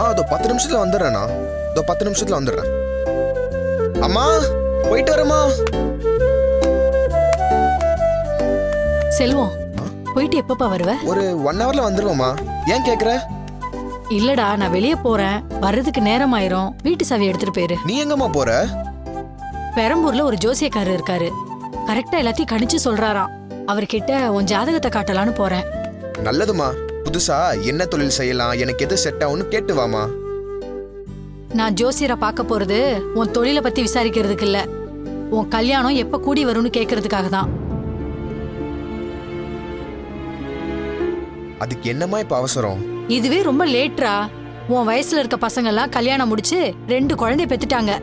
அதோ 10 நிமிஷத்துல வந்துடுறேண்ணா. இதோ 10 நிமிஷத்துல வந்துடுறேன். அம்மா போயிட்டு வரேம்மா. செல்வம், போயிட்டு எப்பப்பா வருவ? ஒரு 1 ஹவர்ல வந்துருவோம்மா. ஏன் கேக்குற? இல்லடா, நான் வெளியே போறேன், வர்றதுக்கு நேரம் ஆயிரும். வீட்டு சாவி எடுத்துட்டு போயிரு. நீ எங்கம்மா போற? பெரம்பூர்ல ஒரு ஜோசியக்காரர் இருக்காரு, கரெக்டா எல்லாத்தையும் கணிச்சு சொல்றாராம். அவர்கிட்ட உன் ஜாதகத்தை காட்டலான்னு போறேன். நல்லதுமா. புதுசா என்ன தொழில் செய்யலாம், எனக்கு எது செட் ஆகும்னு கேட்டு வாமா. நான் ஜோசியரை பார்க்க போறது உன் தொழிலை பத்தி விசாரிக்கிறதுக்கு இல்ல, உன் கல்யாணம் எப்ப கூடி வரும்னு கேக்குறதுக்காக தான். அதுக்கு என்னமா இப்ப அவசரம்? இதுவே ரொம்ப லேட்ரா. உன் வயசுல இருக்க பசங்க எல்லாம் கல்யாணம் முடிச்சு 2 குழந்தை பெத்துட்டாங்க.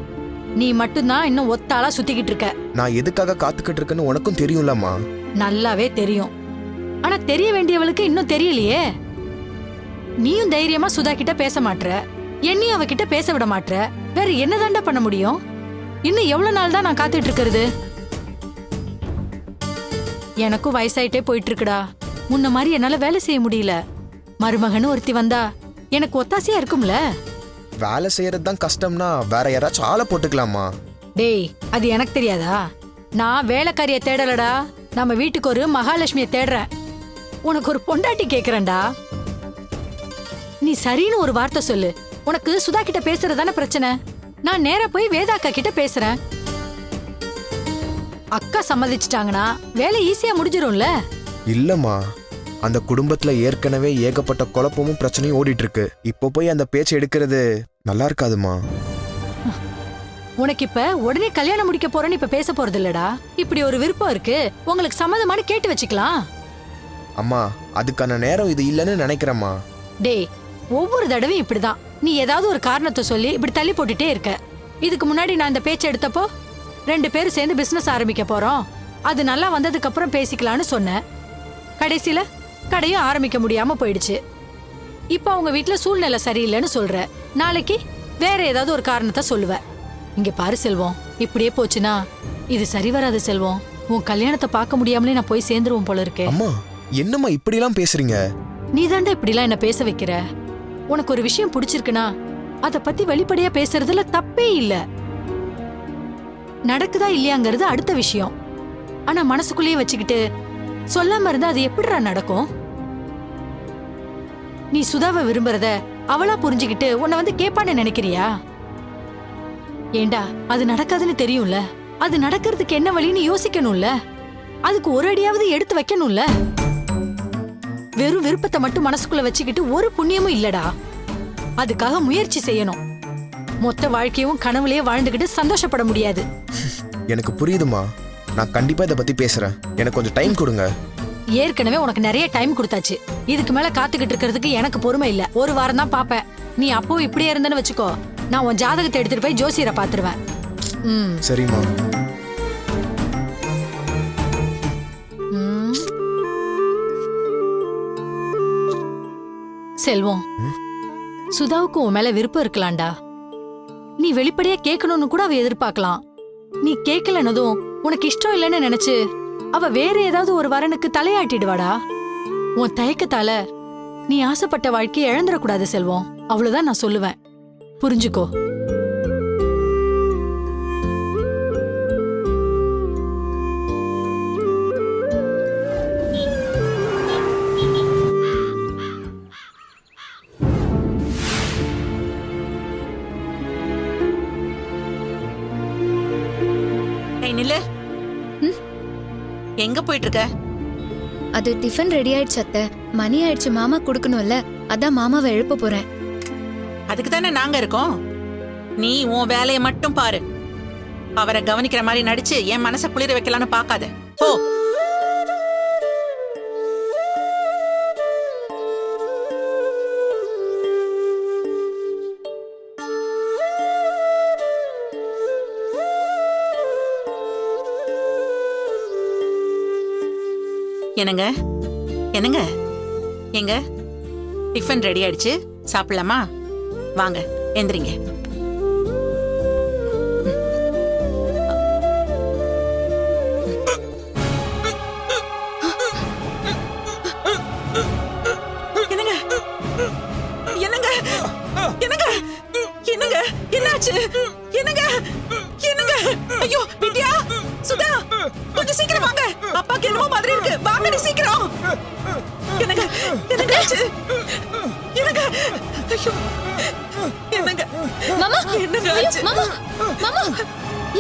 நீ மட்டும்தான் இன்னும் ஒத்தாளா சுத்திக்கிட்டு இருக்க. நான் எதுக்காக காத்துக்கிட்டு இருக்கேன்னு உனக்கும் தெரியும்லம்மா. நல்லாவே தெரியும். ஆனா தெரிய வேண்டியவளுக்கு இன்னும் தெரியலையே. நீயும் தைரியமா சுதா கிட்ட பேச மாட்ற, என்னையும் அவகிட்ட பேச விட மாட்ற. வேற என்னதாண்டா பண்ண முடியும்? இன்னும் எவ்வளவு நாள் தான் நான் காத்துட்டு இருக்கிறது? எனக்கும் வயசாயிட்டே போயிட்டு இருக்குடா. முன்ன மாதிரி என்னால வேலை செய்ய முடியல. மருமகன்னு ஒருத்தி வந்தா எனக்கு ஒத்தாசையா இருக்கும்ல. வேலை செய்யறது தான் கஷ்டம்னா வேற யாராச்சும் ஆளை போட்டுக்கலாமா? டேய், அது எனக்கு தெரியாதா? நான் வேலைக்காரிய தேடலடா, நம்ம வீட்டுக்கு ஒரு மகாலட்சுமியை தேடுறேன். உனக்கு ஒரு பொண்டாட்டி கேக்குறேன்டா. நீ சரின்னு ஒரு வார்த்தை சொல்லு. உனக்கு சுதா கிட்ட பேசுறதானே பிரச்சனை? நான் நேரா போய் வேதா அக்கா கிட்ட பேசுறேன். அக்கா சம்மதிச்சிட்டாங்கன்னா வேலை ஈஸியா முடிஞ்சிரும்ல. இல்லம்மா, அந்த குடும்பத்துல ஏற்கனவே ஏகப்பட்ட குழப்பமும் பிரச்சனையும் ஓடிட்டு இருக்கு. இப்போ போய் அந்த பேச்சை எடுக்கிறது நல்லா இருக்காதுமா. உனக்கு இப்ப உடனே கல்யாணம் முடிக்க போறேன்னு இப்ப பேச போறது இல்லடா. இப்படி ஒரு விருப்பம் இருக்கு, உங்களுக்கு சம்மதமான கேட்டு வச்சுக்கலாம். அம்மா, அதுக்கான நேரம் இது இல்லைன்னு நினைக்கிறேம்மா. டேய், ஒவ்வொரு தடவையும் இப்படிதான். நீ ஏதாவது ஒரு காரணத்தை சொல்லி இப்படி தள்ளி போட்டுட்டே இருக்க. இதுக்கு முன்னாடி நான் இந்த பேச்சை எடுத்தப்போ 2 பேரும் சேர்ந்து பிசினஸ் ஆரம்பிக்க போறோம், அது நல்லா வந்ததுக்கு அப்புறம் பேசிக்கலான்னு சொன்னேன். கடைசியில கடையும் ஆரம்பிக்க முடியாம போயிடுச்சு. இப்ப அவங்க வீட்டுல சூழ்நிலை சரியில்லைன்னு சொல்ற, நாளைக்கு வேற ஏதாவது ஒரு காரணத்தை சொல்லுவ. இங்க பாரு செல்வம், இப்படியே போச்சுன்னா இது சரி வராது செல்வம். உன் கல்யாணத்தை பார்க்க முடியாமலே நான் போய் சேர்ந்துருவோம் போல இருக்கே. அம்மா, என்னம்மா இப்படி எல்லாம் பேசுறீங்க? நீ தாண்டா இப்படி எல்லாம் என்ன பேச வைக்கிற. உனக்கு ஒரு விஷயம் பிடிச்சிருக்குன்னா அத பத்தி வெளிப்படையா பேசுறதுல தப்பே இல்ல. நடக்குதா இல்லையாங்கிறது அடுத்த விஷயம். ஆனா மனசுக்குள்ளேயே வச்சுக்கிட்டு சொல்லாம இருந்தா அது எப்படிடா நடக்கும்? நீ சுதாவை விரும்புறத அவளா புரிஞ்சுக்கிட்டு உன்னை வந்து கேப்பான்னு நினைக்கிறியா? ஏண்டா, அது நடக்காதுன்னு தெரியும்ல. அது நடக்கிறதுக்கு என்ன வழின்னு யோசிக்கணும்ல. அதுக்கு ஒரு அடியாவது எடுத்து வைக்கணும்ல. வெறும் விருப்பத்தை மட்டும் மனசுக்குள்ள வச்சுக்கிட்டு ஒரு புண்ணியமும் இல்லடா. அதுக்காக முயற்சி செய்யணும். மொத்த வாழ்க்கையும் கனவுலயே வாழ்ந்துகிட்டு சந்தோஷப்பட முடியாது. எனக்கு புரியுதுமா, நான் கண்டிப்பா இதை பத்தி பேசுறேன். எனக்கு கொஞ்சம் டைம் கொடுங்க. ஏற்கனவே உனக்கு நிறைய டைம் கொடுத்தாச்சு. இதுக்கு மேல காத்துக்கிட்டு இருக்கிறதுக்கு எனக்கு பொறுமை இல்ல. 1 வாரம் தான் பாப்பேன். நீ அப்போ இப்படியே இருந்தேன்னு வச்சுக்கோ, நான் உன் ஜாதகத்தை எடுத்துட்டு போய் ஜோசியரை பாத்துருவேன். சரிம்மா. செல்வம், சுதாவுக்கு உன் மேல விருப்பம் இருக்கலாம்டா. நீ வெளிப்படையா கேட்கணும்னு கூட அவ எதிர்பார்க்கலாம். நீ கேட்கலனதும் உனக்கு இஷ்டம் இல்லைன்னு நினைச்சு அவ வேற ஏதாவது ஒரு வரனுக்கு தலையாட்டிடுவாடா. உன் தயக்கத்தால நீ ஆசைப்பட்ட வாழ்க்கையை இழந்துடக்கூடாது செல்வம். அவ்வளவுதான் நான் சொல்லுவேன். புரிஞ்சுக்கோ. எங்க போயிட்டு இருக்க? அது டிஃபன் ரெடி ஆயிடுச்சு அத்தை. மணி ஆயிடுச்சு, மாமா குடுக்கணும்ல, அதான் மாமாவை எழுப்ப போறேன். அதுக்கு தானே நாங்க இருக்கோம். நீ உன் வேலையை மட்டும் பாரு. அவரை கவனிக்கிற மாதிரி நடிச்சு என் மனசை குளிர வைக்கலான்னு பாக்காத. போ. என்னங்க என்னங்க எங்க டிஃபன் ரெடி ஆயிடுச்சு, சாப்பிடலாமா? வாங்க, எந்திரிங்க. என்னங்க என்னங்க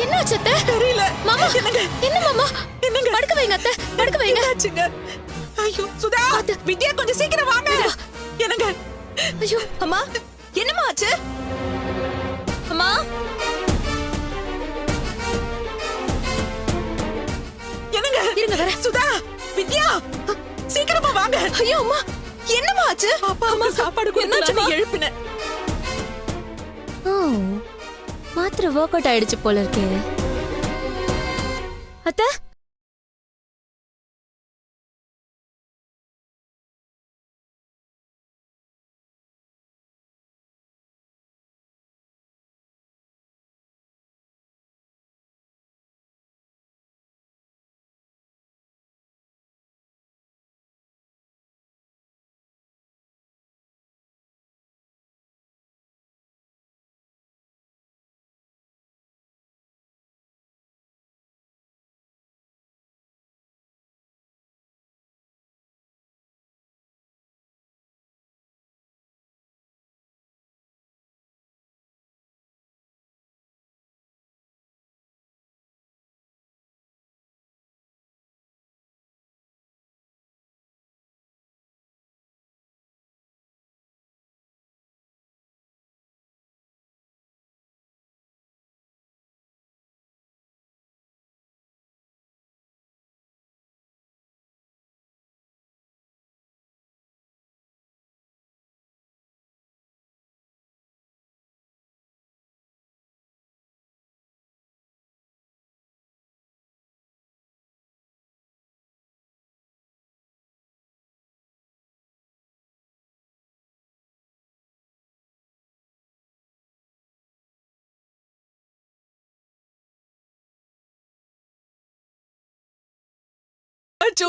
என்னாச்சு அத்தை? தெரியல மாமா என்னங்க என்ன மாமா? என்னங்க படுக்க வைங்க அத்தை, படுக்க வைங்க. என்னாச்சுங்க? ஐயோ சுதா வித்யா கொஞ்சம் சீக்கிரம் வாங்க. என்னங்க ஐயோ அம்மா என்னம்மா ஆச்சு? அம்மா என்னங்க இருங்க வர. சுதா வித்யா சீக்கிரமா வாங்க. ஐயோ அம்மா என்னம்மா ஆச்சு? அப்பா அம்மா சாப்பாடு என்னாச்சும்மா? கொடுத்து எழுப்பினேன். ஓ மாத்திரை ஒர்க் அவுட் ஆயிடுச்சு போல இருக்கே. அத்தை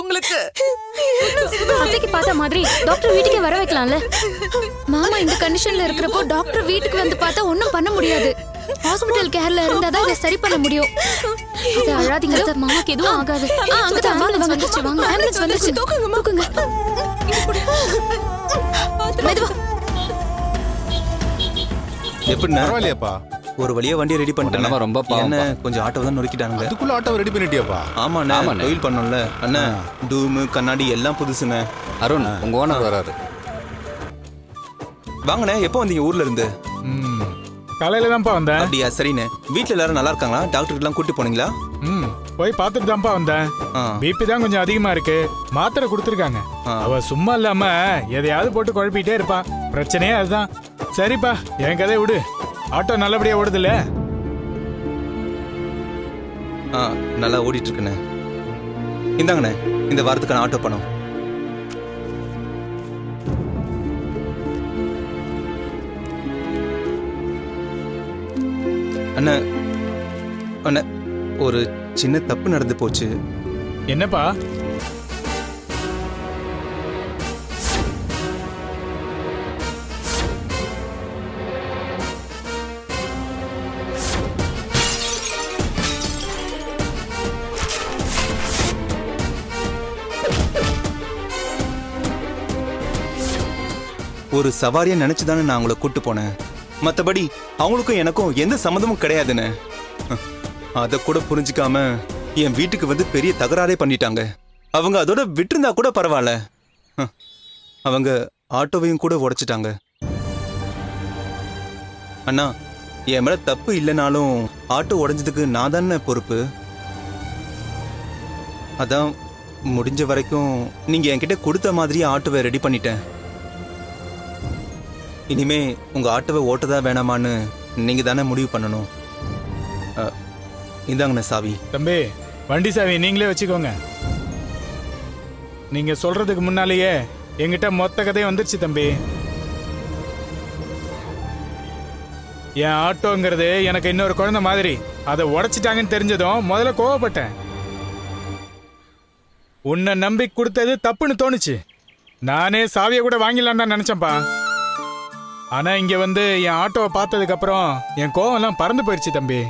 உங்களுக்கு அத்தைக்கு பார்த்த மாதிரி டாக்டர் வீட்டுக்கே வர வைக்கலாம்ல. மாமா இந்த கண்டிஷன்ல இருக்கிறப்போ டாக்டர் வீட்டுக்கு வந்து பார்த்தா ஒண்ணும் பண்ண முடியாது. ஹாஸ்பிடல் கேர்ல இருந்தாதான் இதை சரி பண்ண முடியும். அத்தை, அழாதீங்க அத்தை, மாமாக்கு எதுவும் ஆகாது. அங்கதான் ஆம்புலன்ஸ் வந்துருச்சு. வாங்க, ஆம்புலன்ஸ் வந்துருச்சு. தூக்குங்க. மெதுவா. எப்படிண்ணா பரவாயில்லையாப்பா, ஒரு வழியா வண்டியை ரெடி உடனே பண்ணிட்டேன். ரொம்ப பாவம்ப்பா. என்ன கொஞ்சம் ஆட்டோ தான் நொறுக்கிட்டானுங்க. அதுக்குள்ள ஆட்டோவை ரெடி பண்ணிட்டியாப்பா? ஆமாண்ணே ஆமாண்ணே. தொழில் பண்ணோம்ல அண்ணா. டூமு கண்ணாடி எல்லாம் புதுசுண்ணே. அருண் உங்க ஓனர் வராரு. வாங்கண்ணே, எப்போ வந்தீங்க ஊர்ல இருந்து? காலையில தான்ப்பா வந்தேன். அப்படியா, சரிண்ணே. வீட்டுல எல்லாரும் நல்லா இருக்காங்களா? டாக்டர் எல்லாம் கூட்டி போனீங்களா? போய் பார்த்துட்டு தான்ப்பா வந்தேன். ஆ. பிபி தான் கொஞ்சம் அதிகமா இருக்கு. மாத்திரை கொடுத்துருக்காங்க. ஆ. அவ சும்மா இல்லாம எதையாவது போட்டு குழப்பிட்டே இருப்பா. பிரச்சனையே அதுதான். சரிப்பா, என் கதையை விடு. ஆட்டோ நல்லபடியா ஓடுதுல்ல? நல்லா ஓடிட்டு இருக்குண்ணே. இந்தாங்கண்ணே, இந்த வாரத்துக்கான ஆட்டோ பணம். அண்ணா அண்ணா, ஒரு சின்ன தப்பு நடந்து போச்சு. என்னப்பா? ஒரு சவாரியா நினைச்சுதானே நான் அவங்கள கூட்டு போனேன். மத்தபடி அவங்களுக்கும் எனக்கும் எந்த சம்மந்தமும் கிடையாதுன்னு அத கூட புரிஞ்சுக்காம என் வீட்டுக்கு வந்து பெரிய தகராறே பண்ணிட்டாங்க. அவங்க அதோட விட்டுருந்தா கூட பரவாயில்ல, அவங்க ஆட்டோவையும் கூட உடைச்சிட்டாங்க. அண்ணா, என் மேல தப்பு இல்லைனாலும் ஆட்டோ உடைஞ்சதுக்கு நான் தானே பொறுப்பு. அதான் முடிஞ்ச வரைக்கும் நீங்க என்கிட்ட கொடுத்த மாதிரியே ஆட்டோவை ரெடி பண்ணிட்டேன். இனிமே உங்க ஆட்டோவை ஓட்டதா வேணாமான்னு நீங்க தானே முடிவு பண்ணணும். இந்தாங்கண்ணே சாவி. தம்பி, வண்டி சாவி நீங்களே வச்சுக்கோங்க. நீங்க சொல்றதுக்கு முன்னாலேயே என்கிட்ட மொத்த கதையும் வந்துருச்சு தம்பி. என் ஆட்டோங்கிறது எனக்கு இன்னொரு குழந்தை மாதிரி. அதை உடைச்சிட்டாங்கன்னு தெரிஞ்சதும் முதல்ல கோவப்பட்டேன். உன்னை நம்பி கொடுத்தது தப்புன்னு தோணுச்சு. நானே சாவியை கூட வாங்கிடலான்னு தான் நினைச்சேன்ப்பா. ஆனா இங்க வந்து என் ஆட்டோவை பார்த்ததுக்கு அப்புறம் என் கோவம் எல்லாம் பறந்து போயிடுச்சு தம்பி.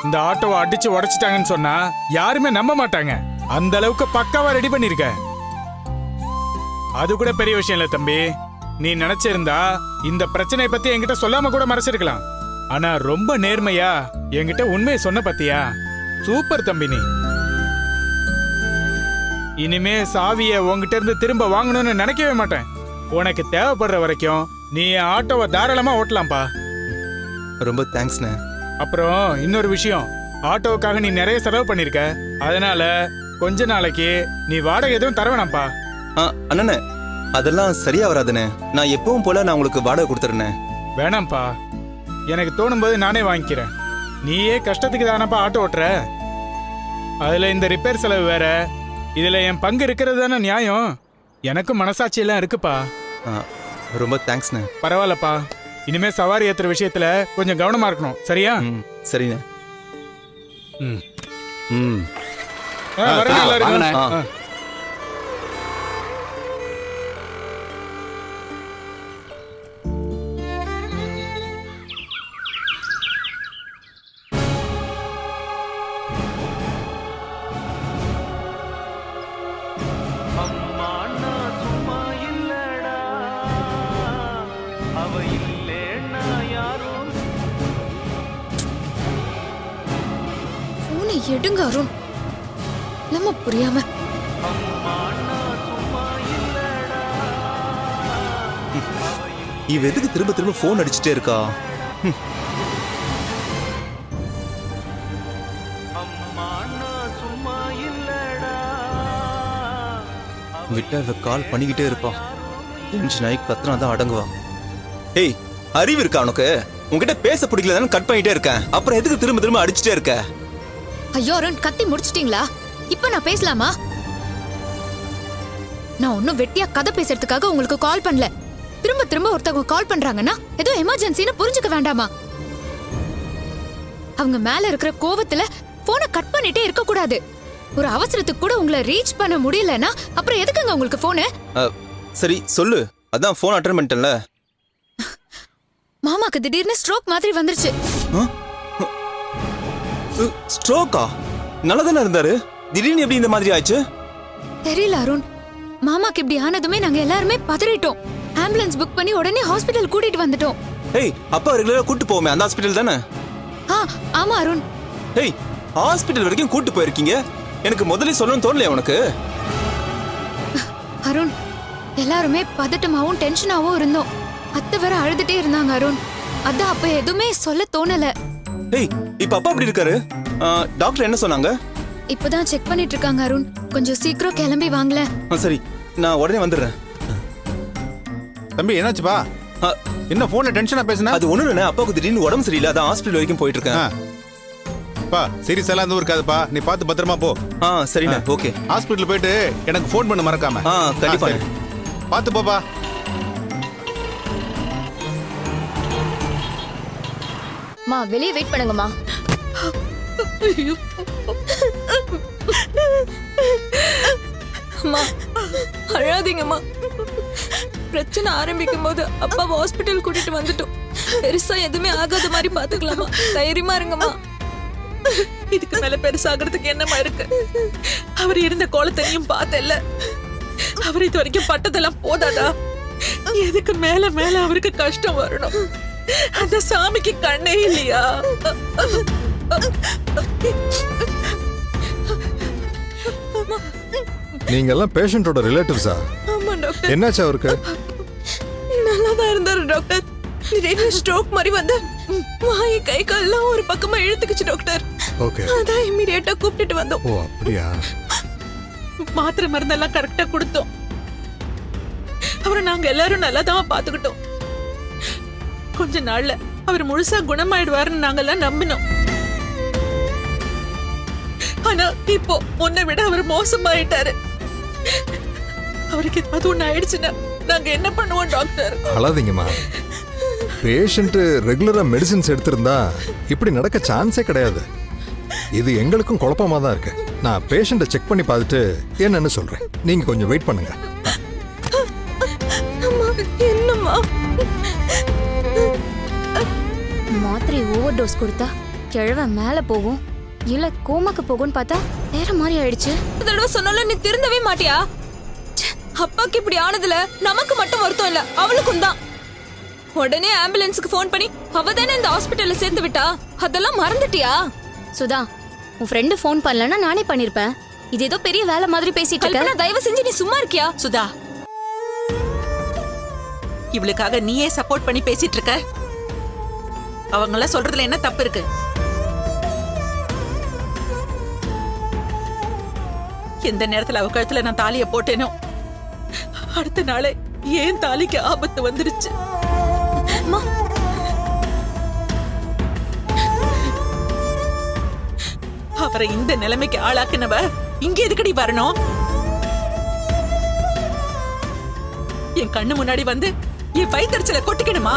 இந்த ஆட்டோவை அடிச்சு உடைச்சிட்டாங்கன்னு சொன்னா யாருமே நம்ப மாட்டாங்க. அந்த அளவுக்கு பக்காவா ரெடி பண்ணிருக்க. அது கூட பெரிய விஷயம் இல்ல தம்பி. நீ நினைச்சிருந்தா இந்த பிரச்சனையை பத்தி என்கிட்ட சொல்லாம கூட மறைச்சிருக்கலாம். ஆனா ரொம்ப நேர்மையா என்கிட்ட உண்மையை சொன்ன பத்தியா? சூப்பர் தம்பி நீ. இனிமே சாவியை உங்ககிட்ட இருந்து திரும்ப வாங்கணும்னு நினைக்கவே மாட்டேன். உனக்கு தேவைப்படுற வரைக்கும் நீ என் ஆட்டோவை தாராளமா ஓட்டலாம்ப்பா. ரொம்ப தேங்க்ஸ்ண்ணே. அப்புறம் இன்னொரு விஷயம், ஆட்டோவுக்காக நீ நிறைய செலவு பண்ணிருக்க. அதனால கொஞ்ச நாளைக்கு நீ வாடகை எதுவும் தர வேணாம்ப்பா. அண்ணனே, அதெல்லாம் சரியா வராதுண்ணே. நான் எப்பவும் போல நான் உங்களுக்கு வாடகை கொடுத்துறேன். வேணாம்ப்பா, எனக்கு தோணும் போது நானே வாங்கிக்கிறேன். நீயே கஷ்டத்துக்கு தானப்பா ஆட்டோ ஓட்டுற. அதுல இந்த ரிப்பேர் செலவு வேற. இதுல என் பங்கு இருக்கிறது தானே நியாயம். எனக்கும் மனசாட்சி எல்லாம் இருக்குப்பா. ரொம்ப தேங்க்ஸ்ண்ணே. பரவாயில்லப்பா, இனிமே சவாரி ஏத்துற விஷயத்துல கொஞ்சம் கவனமா இருக்கணும். சரியா? சரிண்ணே. வரேன் எல்லாரும். போனை எடுங்க அருண். நம்ம புரியாம இவ எதுக்கு திரும்ப திரும்ப போன் அடிச்சுட்டே இருக்கா? விட்டா இவ கால் பண்ணிக்கிட்டே இருப்பா. டென்ஷன் ஆகி கத்துனா தான் அடங்குவா. ஏய், அறிவு இருக்கா உனக்கு? உன்கிட்ட பேச பிடிக்கலதானே கட் பண்ணிட்டே இருக்கேன். அப்புறம் எதுக்கு திரும்ப திரும்ப அடிச்சுட்டே இருக்க? ஐயோ அருண், கத்தி முடிச்சிட்டீங்களா? இப்ப நான் பேசலாமா? நான் ஒன்னும் வெட்டியா கதை பேசுறதுக்காக உங்களுக்கு கால் பண்ணல. திரும்ப திரும்ப ஒருத்தவங்க கால் பண்றாங்கன்னா ஏதோ எமர்ஜென்சின்னு புரிஞ்சுக்க வேண்டாமா? அவங்க மேல இருக்கிற கோவத்துல போனை கட் பண்ணிட்டே இருக்க கூடாது. ஒரு அவசரத்துக்கு கூட உங்களை ரீச் பண்ண முடியலன்னா அப்புறம் எதுக்குங்க உங்களுக்கு போனு? சரி சொல்லு. அதான் போன் அட்டெண்ட் பண்ணிட்டேன்ல. மாமாக்கு திடீர்னு ஸ்ட்ரோக் மாதிரி வந்துருச்சு. ஸ்ட்ரோக்கா? நல்லதானே இருந்தாரு, திடீர்னு எப்படி இந்த மாதிரி ஆயிடுச்சு? தெரியல அருண். மாமாக்கு இப்படி ஆனதுமே நாங்க எல்லாருமே பதறிட்டோம். ஆம்புலன்ஸ் புக் பண்ணி உடனே ஹாஸ்பிடல் கூட்டிட்டு வந்துட்டோம். ஏய், அப்பா ரெகுலரா கூட்டி போவோமே அந்த ஹாஸ்பிடல் தானே? ஆமா அருண். ஏய், ஹாஸ்பிடல் வரைக்கும் கூட்டி போயிருக்கீங்க. எனக்கு முதல்ல சொல்லணும்னு தோணலையா உனக்கு? அருண், எல்லாருமே பதட்டமாவும் டென்ஷனாவும் இருந்தோம். அத்தை வேற அழுதுட்டே இருந்தாங்க அருண். அதான் அப்ப எதுவுமே சொல்ல தோணல. ஏய், இப்ப அப்பா எப்படி இருக்காரு? டாக்டர் என்ன சொன்னாங்க? இப்பதான் செக் பண்ணிட்டு இருக்காங்க அருண். கொஞ்சம் சீக்கிரம் கிளம்பி வாங்கல. சரி, நான் உடனே வந்துடுறேன். தம்பி என்னாச்சுப்பா? என்ன போன்ல டென்ஷனா பேசுனா? அது ஒண்ணு இல்ல, அப்பாவுக்கு திடீர்னு உடம்பு சரியில்லை. அதான் ஹாஸ்பிடல் வரைக்கும் போயிட்டு இருக்கேன். பா சீரியஸ் எல்லாம் எதுவும் இருக்காதுப்பா. நீ பார்த்து பத்திரமா போ. சரிண்ணே. ஓகே. ஹாஸ்பிடல் போயிட்டு எனக்கு ஃபோன் பண்ண மறக்காம. கண்டிப்பா. பார்த்து போப்பா. மா வெளியே வெயிட் பண்ணுங்கம்மா. அம்மா அழாதீங்கம்மா. பிரச்சனை ஆரம்பிக்கும் போது அப்பா ஹாஸ்பிட்டல் கூட்டிட்டு வந்துட்டோம். பெருசா எதுவுமே ஆகாத மாதிரி பாத்துக்கலாமா? தைரியமா இருங்கம்மா. இதுக்கு மேல பெருசாகிறதுக்கு என்னமா இருக்கு? அவர் இருந்த கோலத்தனையும் பார்த்தல. அவர் இது வரைக்கும் பட்டதெல்லாம் போதாதா? எதுக்கு மேல மேல அவருக்கு கஷ்டம் வரணும்? அந்த சாமிக்கு கண்ணே இல்லையா? நீங்க எல்லாம் பேஷண்டோட ரிலேட்டிவ்ஸா? ஆமா டாக்டர். என்னாச்சு அவருக்கு? நல்லாதான் இருந்தாரு டாக்டர். திடீர்னு ஸ்ட்ரோக் மாதிரி வந்து வாய் கை கால்லாம் ஒரு பக்கமா இழுத்துக்குச்சு டாக்டர். ஓகே. அதான் இமிடியேட்டா கூப்பிட்டுட்டு வந்தோம். ஓ அப்படியா? மாத்திரை மருந்தெல்லாம் கரெக்டா கொடுத்தோம். அவரை நாங்க எல்லாரும் நல்லா தான் பாத்துக்கிட்டோம். கொஞ்ச நாள்ல அவர் முழுசா குணமாயிடுவாருன்னு நாங்கெல்லாம் நம்பினோம். ஆனா இப்போ முன்ன விட அவர் மோசமாயிட்டாரு. அவருக்கு ஏதாவது ஒண்ணு ஆயிடுச்சுன்னா நாங்க என்ன பண்ணுவோம் டாக்டர்? அழாதீங்கம்மா. பேஷண்ட் ரெகுலரா மெடிசின்ஸ் எடுத்திருந்தா இப்படி நடக்க சான்ஸே கிடையாது. இது எங்களுக்கும் குழப்பமா தான் இருக்கு. நான் பேஷண்ட்டை செக் பண்ணி பார்த்துட்டு என்னன்னு சொல்றேன். நீங்க கொஞ்சம் வெயிட் பண்ணுங்க. என்னம்மா? மாத்திரை ஓவர் டோஸ் கொடுத்தா கிழவ மேல போகும் இல்ல கோமாக்கு போகும்னு பார்த்தா வேற மாதிரி ஆயிடுச்சு. தடவை சொன்னாலும் நீ திருந்தவே மாட்டியா? அப்பாக்கு இப்படி ஆனதுல நமக்கு மட்டும் வருத்தம் இல்ல, அவளுக்கும் தான். உடனே ஆம்புலன்ஸ்க்கு ஃபோன் பண்ணி அவ தானே இந்த ஹாஸ்பிட்டல்ல சேர்த்து விட்டா. அதெல்லாம் மறந்துட்டியா? சுதா, உன் ஃப்ரெண்டு ஃபோன் பண்ணலன்னா நானே பண்ணிருப்பேன். இது ஏதோ பெரிய வேலை மாதிரி பேசிட்டு இருக்க. கல்பனா, தயவு செஞ்சு நீ சும்மா இருக்கியா? சுதா, இவளுக்காக நீயே சப்போர்ட் பண்ணி பேசிட்டு இருக்க. அவங்கள சொல்றதுல என்ன தப்பு இருக்கு? எந்த நேரத்துல அவ கழுத்துல நான் தாலிய போட்டேனோ அடுத்த நாளே ஏன் தாலிக்கு ஆபத்து வந்துருச்சு. அம்மா, அவரை இந்த நிலைமைக்கு ஆளாக்குனவ இங்க எதுக்கடி வரணும்? என் கண்ணு முன்னாடி வந்து என் வயித்தறிச்சல கொட்டிக்கணுமா?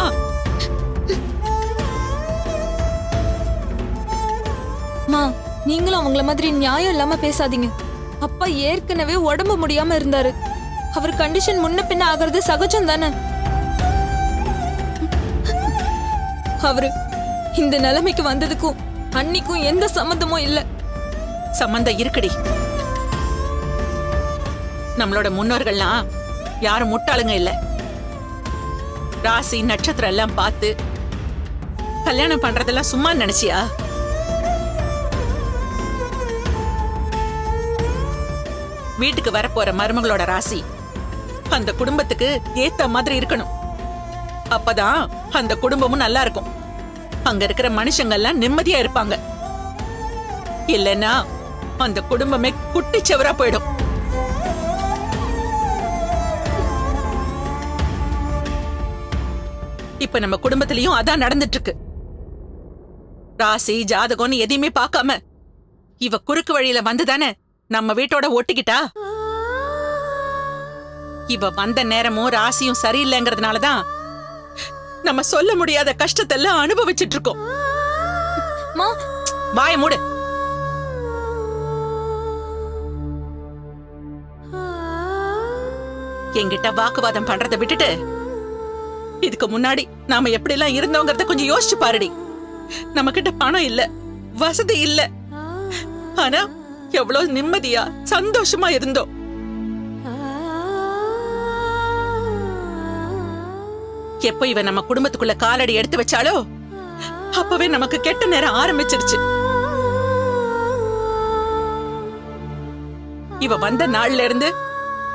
அம்மா, நீங்களும் அவங்கள மாதிரி நியாயம் இல்லாம பேசாதீங்க. அப்பா ஏற்கனவே உடம்பு முடியாம இருந்தாரு. அவர் கண்டிஷன் முன்ன பின்ன ஆகிறது சகஜம் தானே. அவரு இந்த நிலைமைக்கு வந்ததுக்கும் அன்னிக்கும் எந்த சம்மந்தமும் இல்ல. சம்பந்தம் இருக்குடி. நம்மளோட முன்னோர்கள்லாம் யாரும் முட்டாளுங்க இல்ல. ராசி நட்சத்திரம் எல்லாம் பார்த்து கல்யாணம் பண்றதெல்லாம் சும்மா நினைச்சியா? வீட்டுக்கு வரப்போற மருமகளோட ராசி அந்த குடும்பத்துக்கு ஏத்த மாதிரி இருக்கணும். அப்பதான் அந்த குடும்பமும் நல்லா இருக்கும். அங்க இருக்கிற மனுஷங்க எல்லாம் நிம்மதியா இருப்பாங்க. இல்லைன்னா அந்த குடும்பமே குட்டிச்சவரா போயிடும். இப்ப நம்ம குடும்பத்திலயும் அதான் நடந்துட்டு இருக்கு. ராசி ஜாதகம்னு எதையுமே பார்க்காம இவ குறுக்கு வழியில வந்துதானே நம்ம வீட்டோட ஒட்டிக்கிட்டா. இவ வந்த நேரமும் ராசியும் சரியில்லைங்கிறதுனாலதான் நம்ம சொல்ல முடியாத கஷ்டத்தெல்லாம் அனுபவிச்சுட்டு இருக்கோம். வாய மூடு. என்கிட்ட வாக்குவாதம் பண்றதை விட்டுட்டு இதுக்கு முன்னாடி நாம எப்படி எல்லாம் இருந்தோங்கிறத கொஞ்சம் யோசிச்சு பாருடி. நம்ம கிட்ட பணம் இல்ல, வசதி இல்ல, ஆனா எவ்வளவு நிம்மதியா சந்தோஷமா இருந்தோம். எப்ப இவ நம்ம குடும்பத்துக்குள்ள காலடி எடுத்து வச்சாலோ அப்பவே நமக்கு கெட்ட நேரம் ஆரம்பிச்சிருச்சு. இவ வந்த நாள்ல இருந்து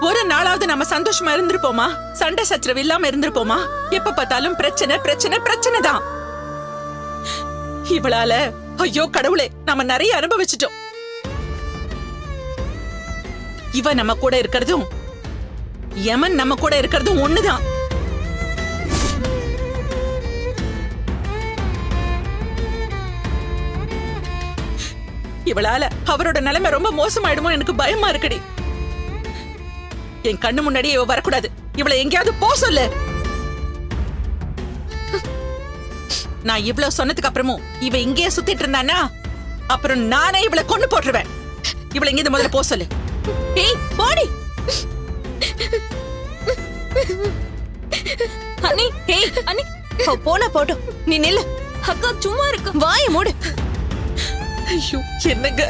ஒரு நாளாவது நம்ம சந்தோஷமா இருந்திருப்போமா? சண்டை சச்சரவு இல்லாம இருந்திருப்போமா? எப்ப பார்த்தாலும் பிரச்சனை பிரச்சனை பிரச்சனை தான். இவளால ஐயோ கடவுளே நம்ம நிறைய அனுபவிச்சிட்டோம். இவ நம்ம கூட இருக்கிறதும் யமன் நம்ம கூட இருக்கிறதும் ஒண்ணுதான். இவளால அவரோட நிலைமை ரொம்ப மோசமாயிடுமோ எனக்கு பயமா இருக்குடி. என் கண்ணு முன்னாடியே இவ வரக்கூடாது. இவளை எங்கேயாவது போ சொல்லு. நான் இவ்வளவு சொன்னதுக்கு அப்புறமும் இவ இங்கேயே சுத்திட்டு இருந்தானா அப்புறம் நானே இவளை கொண்டு போட்டுருவேன். இவளை இங்க முதல்ல போ சொல்லு. ஏய் போடி. அண்ணி, ஏய் அண்ணி, போனா போட்டும், நீ நில்லு. அக்கா சும்மா இருக்கு. வாய மூடு. ஐயோ என்னங்க.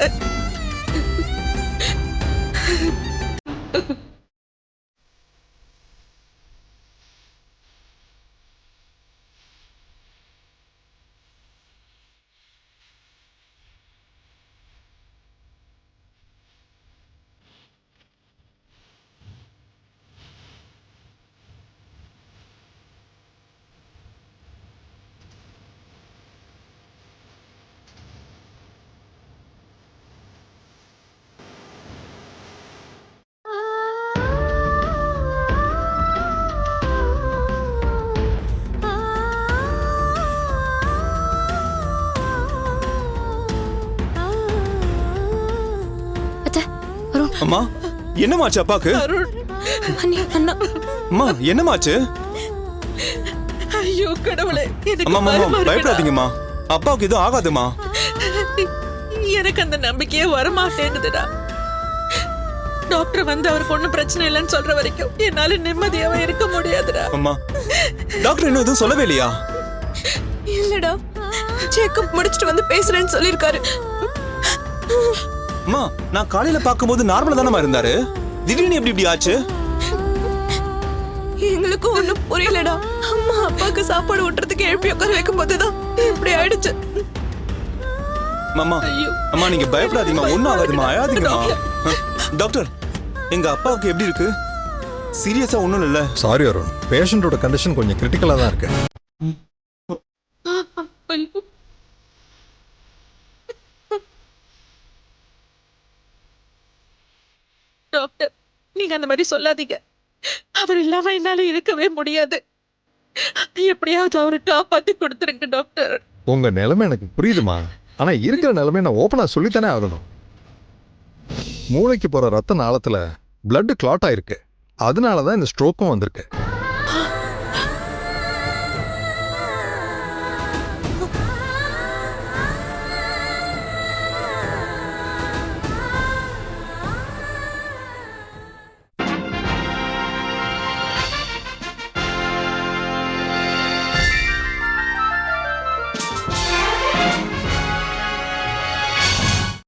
அம்மா, என்னமாச்சு அப்பாக்கு? அண்ணி, அண்ணா. அம்மா, என்னமாச்சு? ஐயோ கடவுளே, அம்மா அம்மா பயப்படாதீங்கம்மா. அப்பாவுக்கு எதுவும் ஆகாதுமா. எனக்கு அந்த நம்பிக்கையே வரமாட்டேன்னுதுடா. டாக்டர் வந்து அவருக்கு ஒண்ணும் பிரச்சனை இல்லைன்னு சொல்ற வரைக்கும் என்னால நிம்மதியாவே இருக்க முடியாதுடா. அம்மா, டாக்டர் இன்னும் எதுவும் சொல்லவே இல்லையா? இல்லடா, செக்கப் முடிச்சிட்டு வந்து பேசுறேன்னு சொல்லிருக்காரு. அம்மா, நான் காலையில பாக்கும்போது நார்மலா தானமா இருந்தாரு. திடீர்னு எப்படி இப்படி ஆச்சு? எங்களுக்கும் ஒண்ணும் புரியலடா. அம்மா அப்பாக்கு சாப்பாடு ஊட்டுறதுக்கு எழுப்பி உட்கார வைக்கும் போதுதான் இப்படி ஆயிடுச்சு. மாமா அம்மா நீங்க பயப்படாதீங்கம்மா, ஒன்றும் ஆகாதுமா, அழாதீங்கம்மா. டாக்டர் எங்க அப்பாவுக்கு எப்படி இருக்கு? சீரியஸா ஒன்றும் இல்லை. சாரி அருண், பேஷண்டோட கண்டிஷன் கொஞ்சம் கிரிட்டிக்கலாக தான் இருக்கு. டாக்டர் நீங்க அந்த மாதிரி சொல்லாதீங்க. அவர் இல்லாம என்னால இருக்கவே முடியாது. எப்படியாவது அவரை காப்பாத்தி கொடுத்துருங்க டாக்டர். உங்க நிலைமை எனக்கு புரியுதுமா, ஆனா இருக்கிற நிலைமை நான் ஓப்பனா சொல்லித்தானே ஆகணும். மூளைக்கு போற ரத்த நாளத்துல பிளட் கிளாட் ஆயிருக்கு, அதனாலதான் இந்த ஸ்ட்ரோக்கும் வந்திருக்கு.